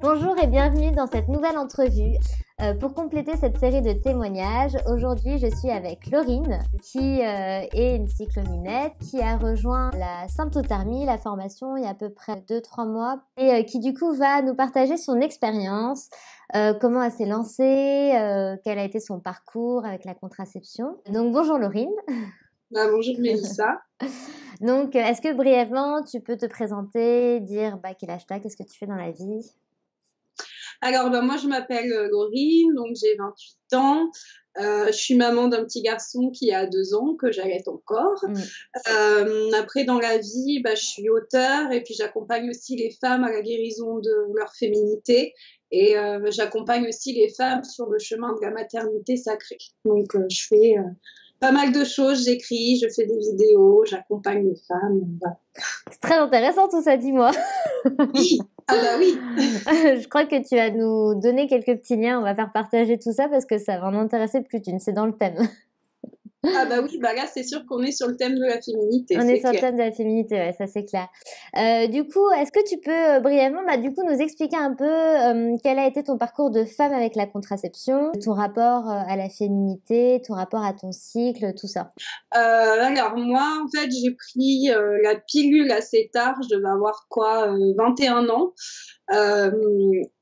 Bonjour et bienvenue dans cette nouvelle entrevue. Pour compléter cette série de témoignages, aujourd'hui je suis avec Laurine qui est une cyclominette qui a rejoint la symptothermie, la formation il y a à peu près 2-3 mois et qui du coup va nous partager son expérience, comment elle s'est lancée, quel a été son parcours avec la contraception. Donc bonjour Laurine. Bonjour Mélissa. Donc est-ce que brièvement tu peux te présenter, dire quel âge t'as, qu'est-ce que tu fais dans la vie? Alors, moi, je m'appelle Laurine, donc j'ai 28 ans. Je suis maman d'un petit garçon qui a 2 ans, que j'allaite encore. Après, dans la vie, je suis auteure et puis j'accompagne aussi les femmes à la guérison de leur féminité. Et j'accompagne aussi les femmes sur le chemin de la maternité sacrée. Donc, je fais pas mal de choses. J'écris, je fais des vidéos, j'accompagne les femmes. Voilà. C'est très intéressant tout ça, dis-moi. Oui, oui. Je crois que tu vas nous donner quelques petits liens. On va faire partager tout ça parce que ça va en intéresser plus d'une. C'est dans le thème. Oui, là c'est sûr qu'on est sur le thème de la féminité. On est sur le thème de la féminité, ouais, ça c'est clair. Du coup, est-ce que tu peux brièvement nous expliquer un peu quel a été ton parcours de femme avec la contraception, ton rapport à la féminité, ton rapport à ton cycle, tout ça? Alors moi, en fait, j'ai pris la pilule assez tard, je devais avoir 21 ans.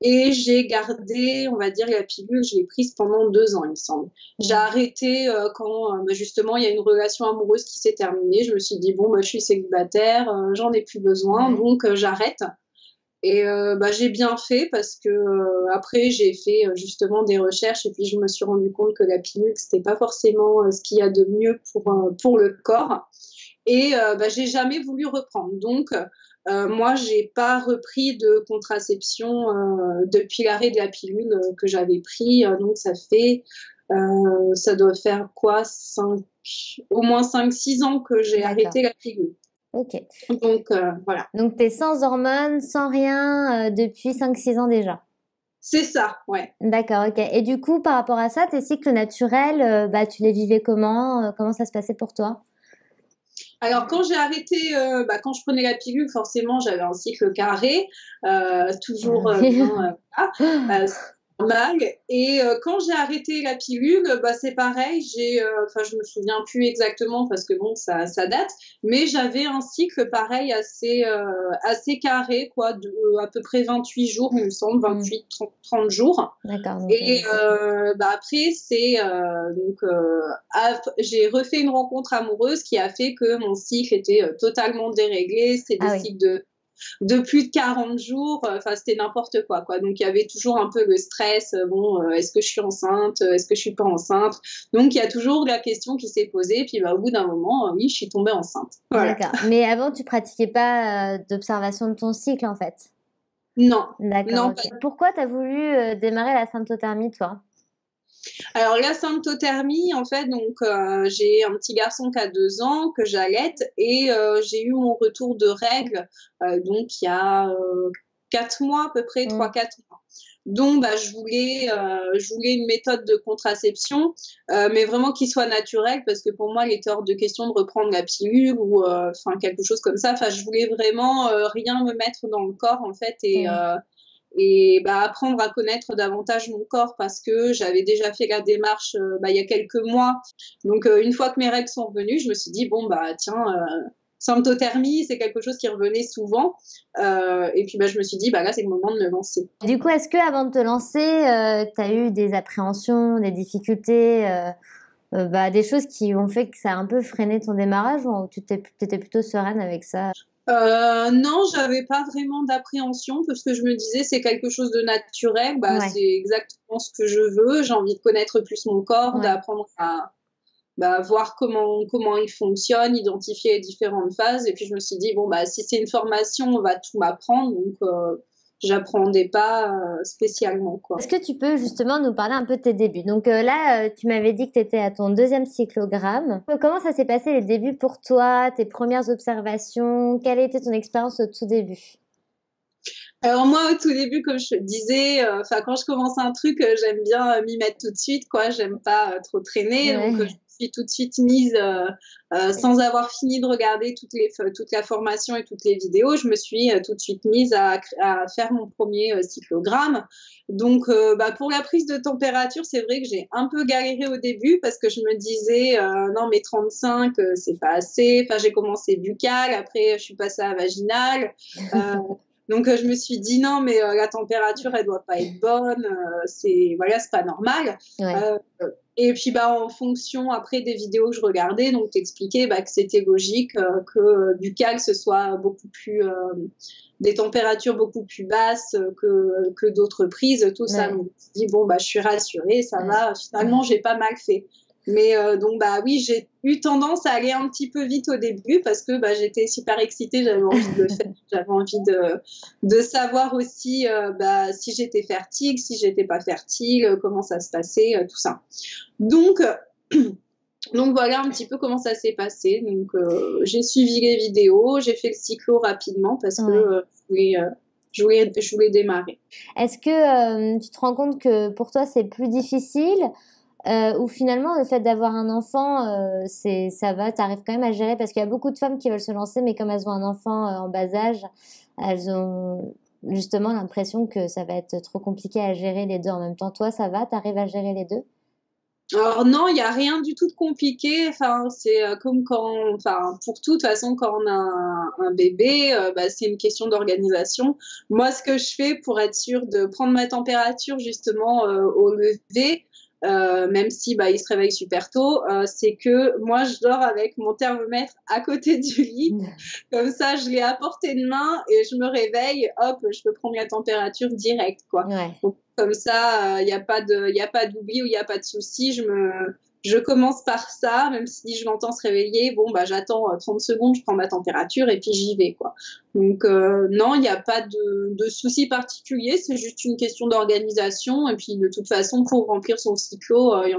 Et j'ai gardé, on va dire, la pilule, je l'ai prise pendant 2 ans, il me semble. J'ai arrêté quand justement il y a une relation amoureuse qui s'est terminée. Je me suis dit je suis célibataire, j'en ai plus besoin, donc j'arrête. Et j'ai bien fait parce que après j'ai fait justement des recherches et puis je me suis rendu compte que la pilule c'était pas forcément ce qu'il y a de mieux pour le corps. Et j'ai jamais voulu reprendre. Donc moi, j'ai pas repris de contraception depuis l'arrêt de la pilule que j'avais pris. Donc, ça doit faire au moins 5-6 ans que j'ai arrêté la pilule. Ok. Donc, voilà. Donc, t'es sans hormones, sans rien depuis 5-6 ans déjà. C'est ça, ouais. D'accord, ok. Et du coup, par rapport à ça, tes cycles naturels, tu les vivais comment? Comment ça se passait pour toi? Alors, quand j'ai arrêté, quand je prenais la pilule, forcément, j'avais un cycle carré, toujours bien, normal. Et quand j'ai arrêté la pilule, c'est pareil. Je me souviens plus exactement parce que ça date, mais j'avais un cycle pareil assez carré, à peu près 28 jours, il me semble, 28-30 jours. D'accord. Et après, j'ai refait une rencontre amoureuse qui a fait que mon cycle était totalement déréglé. C'était des cycles de plus de 40 jours, c'était n'importe quoi. Donc il y avait toujours un peu le stress, est-ce que je suis enceinte, est-ce que je suis pas enceinte? Donc il y a toujours la question qui s'est posée, puis au bout d'un moment, oui, je suis tombée enceinte. Voilà. D'accord. Mais avant, tu pratiquais pas d'observation de ton cycle en fait? Non. D'accord. Okay. Pourquoi tu as voulu démarrer la symptothermie, toi? Alors la symptothermie, en fait, j'ai un petit garçon qui a 2 ans que j'allaite et j'ai eu mon retour de règles il y a 4 mois à peu près, 3-4 mois. Donc je voulais une méthode de contraception, mais vraiment qui soit naturelle parce que pour moi il était hors de question de reprendre la pilule ou quelque chose comme ça. Je voulais vraiment rien me mettre dans le corps en fait et apprendre à connaître davantage mon corps parce que j'avais déjà fait la démarche il y a quelques mois. Donc une fois que mes règles sont revenues, je me suis dit symptothermie, c'est quelque chose qui revenait souvent. Et puis je me suis dit là c'est le moment de me lancer. Du coup, est-ce que avant de te lancer, tu as eu des appréhensions, des difficultés, des choses qui ont fait que ça a un peu freiné ton démarrage ou tu étais plutôt sereine avec ça? Non, j'avais pas vraiment d'appréhension parce que je me disais c'est quelque chose de naturel, c'est exactement ce que je veux, j'ai envie de connaître plus mon corps, d'apprendre à voir comment il fonctionne, identifier les différentes phases et puis je me suis dit si c'est une formation, on va tout m'apprendre donc j'apprendais pas spécialement quoi. Est-ce que tu peux justement nous parler un peu de tes débuts? Donc là, tu m'avais dit que tu étais à ton 2e cyclogramme. Comment ça s'est passé les débuts pour toi, tes premières observations? Quelle était ton expérience au tout début? Alors moi, au tout début, comme je te disais, enfin quand je commence un truc, j'aime bien m'y mettre tout de suite, quoi. J'aime pas trop traîner, donc je Ouais. me suis tout de suite mise, sans avoir fini de regarder toute la formation et toutes les vidéos, je me suis tout de suite mise à faire mon premier cyclogramme. Donc, bah, pour la prise de température, c'est vrai que j'ai un peu galéré au début parce que je me disais non mais 35 c'est pas assez. Enfin, j'ai commencé buccal, après je suis passée à vaginal. Euh, donc je me suis dit non mais la température elle doit pas être bonne, c'est voilà c'est pas normal. Ouais. Euh, et puis bah en fonction après des vidéos que je regardais, donc t'expliquais bah, que c'était logique que buccal ce soit beaucoup plus des températures beaucoup plus basses que d'autres prises, tout ça. Ouais. Donc je me suis dit bon bah je suis rassurée, ça Ouais. va. Finalement j'ai pas mal fait. Mais donc bah oui, j'ai eu tendance à aller un petit peu vite au début parce que bah, j'étais super excitée, j'avais envie de le faire, j'avais envie de savoir aussi bah, si j'étais fertile, si j'étais pas fertile, comment ça se passait, tout ça. Donc donc voilà un petit peu comment ça s'est passé. Donc j'ai suivi les vidéos, j'ai fait le cyclo rapidement parce que Ouais. je voulais démarrer. Est-ce que tu te rends compte que pour toi c'est plus difficile ou finalement le fait d'avoir un enfant, ça va, t'arrives quand même à gérer parce qu'il y a beaucoup de femmes qui veulent se lancer mais comme elles ont un enfant en bas âge, elles ont justement l'impression que ça va être trop compliqué à gérer les deux en même temps. Toi, ça va, t'arrives à gérer les deux? Alors non, il n'y a rien du tout de compliqué. Enfin, c'est comme quand, enfin, pour tout, de toute façon, quand on a un bébé, bah, c'est une question d'organisation. Moi, ce que je fais pour être sûre de prendre ma température justement au lever, même si bah, il se réveille super tôt, c'est que moi, je dors avec mon thermomètre à côté du lit. Comme ça, je l'ai à portée de main et je me réveille, hop, je peux prendre la température directe, quoi. Ouais. Donc, comme ça, il y a pas d'oubli ou il y a pas de souci. Je commence par ça, même si je l'entends se réveiller. Bon, bah, j'attends 30 secondes, je prends ma température et puis j'y vais, quoi. Donc, non, il n'y a pas de souci particulier. C'est juste une question d'organisation. Et puis, de toute façon, pour remplir son cyclo, il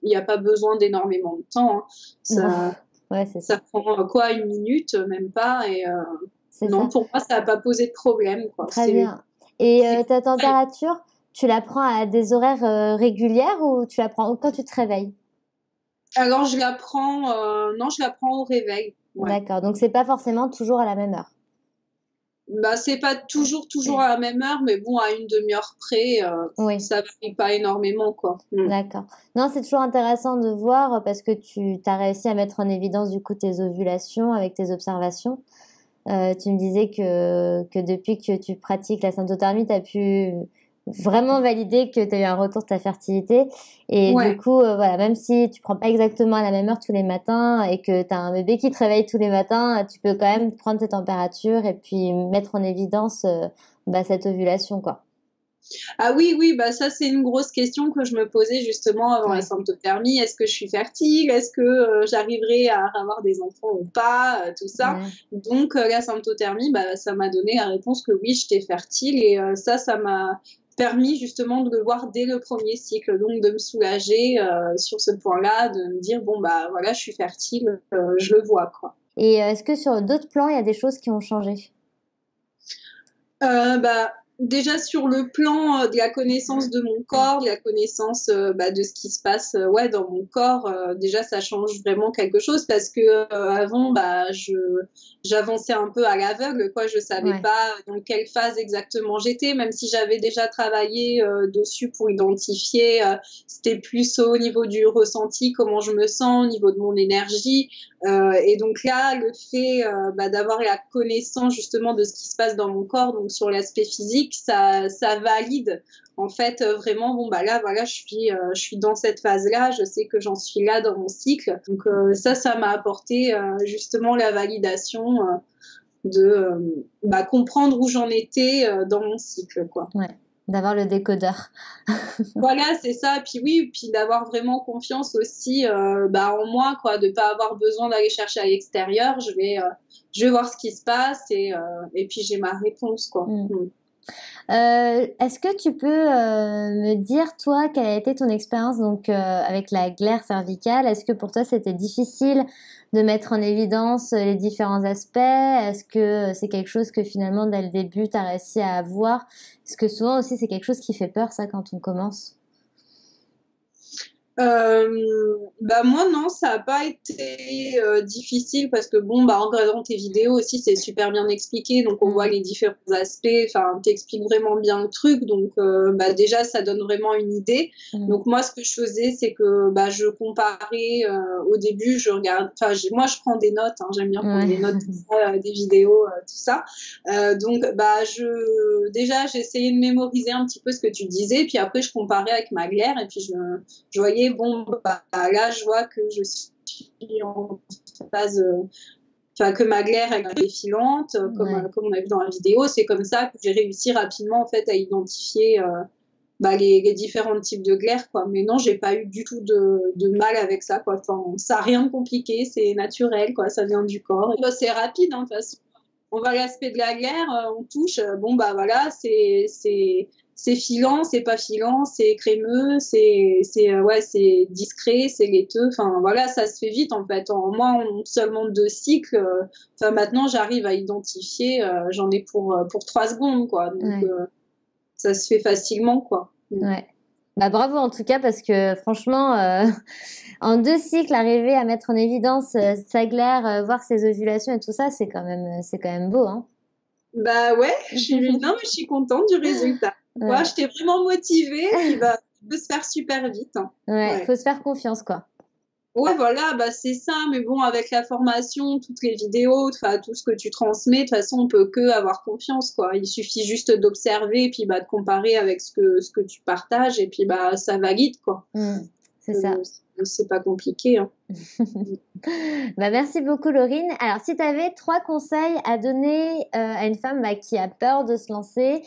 y a pas besoin d'énormément de temps, hein. Non. Ça, Ouais, c'est ça ça. prend quoi, une minute, même pas. Et C'est non, ça. pour moi, ça n'a pas posé de problème, quoi. Très bien. Et C'est ta température, tu la prends à des horaires régulières ou tu la prends quand tu te réveilles? Alors, je la prends, non, je la prends au réveil. Ouais. D'accord. Donc c'est pas forcément toujours à la même heure. Bah, c'est pas toujours à la même heure, mais bon, à une demi-heure près, Oui. ça varie pas énormément, quoi. Mm. D'accord. Non, c'est toujours intéressant de voir parce que tu as réussi à mettre en évidence du coup tes ovulations avec tes observations. Tu me disais que depuis que tu pratiques la symptothermie, tu as pu vraiment valider que tu as eu un retour de ta fertilité. Et du Ouais. coup, voilà, même si tu prends pas exactement à la même heure tous les matins et que tu as un bébé qui te réveille tous les matins, tu peux quand même prendre tes températures et puis mettre en évidence bah, cette ovulation, quoi. Ah oui, oui, bah ça c'est une grosse question que je me posais justement avant la Ouais. symptothermie. Est-ce que je suis fertile? Est-ce que j'arriverai à avoir des enfants ou pas? Tout ça. Ouais. Donc la symptothermie, bah ça m'a donné la réponse que oui, j'étais fertile et ça m'a permis justement de le voir dès le premier cycle, donc de me soulager sur ce point-là, de me dire bon bah voilà, je suis fertile, je le vois quoi. Et est-ce que sur d'autres plans, il y a des choses qui ont changé? Bah, déjà sur le plan de la connaissance de mon corps, de la connaissance bah, de ce qui se passe ouais, dans mon corps, déjà ça change vraiment quelque chose parce que avant bah, j'avançais un peu à l'aveugle, quoi. Je savais Ouais. pas dans quelle phase exactement j'étais, même si j'avais déjà travaillé dessus pour identifier, c'était plus au niveau du ressenti, comment je me sens, au niveau de mon énergie. Et donc là, le fait bah, d'avoir la connaissance justement de ce qui se passe dans mon corps, donc sur l'aspect physique, ça valide en fait vraiment. Bon bah là, voilà, je suis dans cette phase-là, je sais que j'en suis là dans mon cycle. Donc ça m'a apporté justement la validation de bah, comprendre où j'en étais dans mon cycle, quoi. Ouais. D'avoir le décodeur. Voilà, c'est ça. Puis oui, puis d'avoir vraiment confiance aussi bah, en moi, quoi, de pas avoir besoin d'aller chercher à l'extérieur. Je vais voir ce qui se passe et puis j'ai ma réponse, quoi. Mm. Mm. Est-ce que tu peux me dire, toi, quelle a été ton expérience donc avec la glaire cervicale? Est-ce que pour toi c'était difficile de mettre en évidence les différents aspects? Est-ce que c'est quelque chose que finalement dès le début tu as réussi à avoir? Parce que souvent aussi c'est quelque chose qui fait peur, ça, quand on commence. Moi non, ça a pas été difficile parce que bon, en regardant tes vidéos aussi, c'est super bien expliqué, donc on voit les différents aspects, enfin t'expliques vraiment bien le truc, donc déjà ça donne vraiment une idée. Donc moi ce que je faisais, c'est que je comparais au début, je regarde, moi je prends des notes, hein, j'aime bien prendre des notes, des vidéos, tout ça. Déjà j'essayais de mémoriser un petit peu ce que tu disais, puis après je comparais avec Maglaire et puis je voyais là je vois que je suis en phase que Maglaire elle est défilante comme on a vu dans la vidéo. C'est comme ça que j'ai réussi rapidement en fait à identifier les différents types de glaire, quoi. Mais non, j'ai pas eu du tout de mal avec ça, quoi. Enfin, ça a rien de compliqué, c'est naturel, quoi, ça vient du corps et c'est rapide, hein, de toute façon. On va à l'aspect de la glaire, on touche, c'est filant, c'est pas filant, c'est crémeux, c'est discret, c'est laiteux. Enfin voilà, ça se fait vite en fait. En seulement 2 cycles. Maintenant j'arrive à identifier. J'en ai pour 3 secondes, quoi. Donc ça se fait facilement, quoi. Ouais. Bravo en tout cas, parce que franchement, en 2 cycles, arriver à mettre en évidence sa glaire, voir ses ovulations et tout ça, c'est quand même beau, hein. Je suis contente du résultat. Ouais. Moi, j'étais vraiment motivée, il peut se faire super vite, hein. Faut se faire confiance, quoi. Ouais, voilà, c'est ça. Mais bon, avec la formation, toutes les vidéos, tout ce que tu transmets, de toute façon, on peut que avoir confiance, quoi. Il suffit juste d'observer, puis de comparer avec ce que tu partages, et puis ça valide, quoi. C'est ça. C'est pas compliqué, hein. Merci beaucoup, Laurine. Alors, si tu avais 3 conseils à donner à une femme qui a peur de se lancer,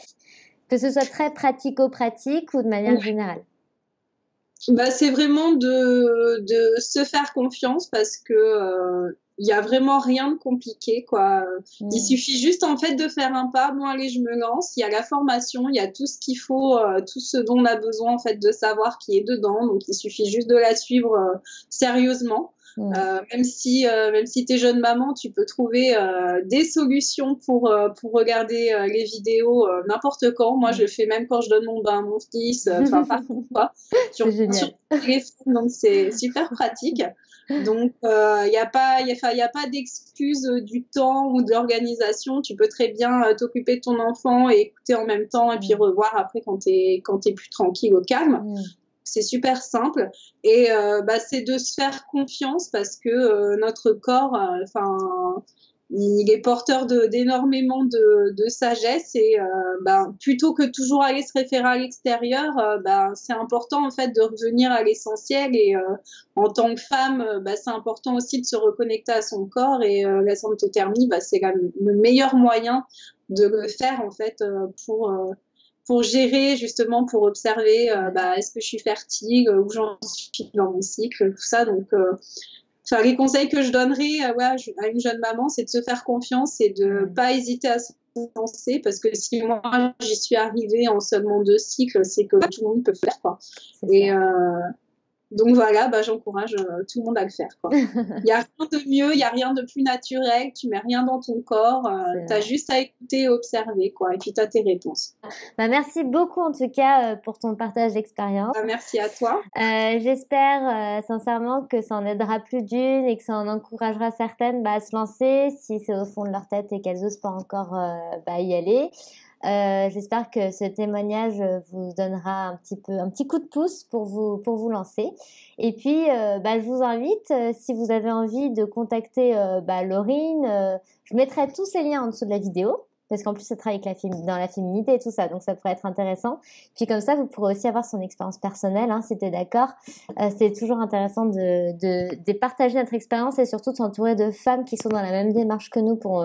que ce soit très pratico-pratique ou de manière générale? C'est vraiment de se faire confiance, parce que il y a vraiment rien de compliqué, quoi. Il suffit juste en fait de faire un pas. Bon, allez, je me lance. Il y a la formation, il y a tout ce qu'il faut, tout ce dont on a besoin en fait de savoir qui est dedans. Donc il suffit juste de la suivre sérieusement. Même si t'es jeune maman, tu peux trouver des solutions pour regarder les vidéos n'importe quand. Moi, je le fais même quand je donne mon bain à mon fils, partout, quoi. Sur le téléphone, donc c'est super pratique. Donc il y a pas d'excuse du temps ou de l'organisation. Tu peux très bien t'occuper de ton enfant et écouter en même temps, et puis revoir après quand t'es plus tranquille, au calme. C'est super simple, et c'est de se faire confiance, parce que notre corps, il est porteur d'énormément de sagesse, et plutôt que toujours aller se référer à l'extérieur, c'est important en fait de revenir à l'essentiel, et en tant que femme, c'est important aussi de se reconnecter à son corps, et la symptothermie, c'est le meilleur moyen de le faire en fait pour gérer, justement, pour observer est-ce que je suis fertile, où j'en suis dans mon cycle, tout ça. Donc les conseils que je donnerais à une jeune maman, c'est de se faire confiance et de pas hésiter à se lancer, parce que si moi j'y suis arrivée en seulement 2 cycles, c'est que tout le monde peut faire, quoi. Et donc voilà, j'encourage tout le monde à le faire, quoi. Il y a rien de mieux, il y a rien de plus naturel, tu mets rien dans ton corps, t'as juste à écouter et observer, quoi, et puis t'as tes réponses. Merci beaucoup en tout cas pour ton partage d'expérience. Merci à toi. J'espère sincèrement que ça en aidera plus d'une, et que ça en encouragera certaines à se lancer si c'est au fond de leur tête et qu'elles n'osent pas encore y aller. J'espère que ce témoignage vous donnera un petit coup de pouce pour vous lancer. Et puis je vous invite, si vous avez envie de contacter Laurine, je mettrai tous ces liens en dessous de la vidéo, parce qu'en plus elle travaille dans la féminité et tout ça, donc ça pourrait être intéressant. Puis comme ça vous pourrez aussi avoir son expérience personnelle, hein, si t'es d'accord. C'est toujours intéressant de partager notre expérience, et surtout de s'entourer de femmes qui sont dans la même démarche que nous pour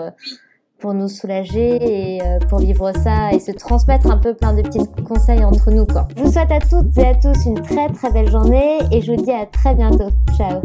nous soulager et pour vivre ça et se transmettre un peu plein de petits conseils entre nous, quoi. Je vous souhaite à toutes et à tous une très très belle journée, et je vous dis à très bientôt. Ciao.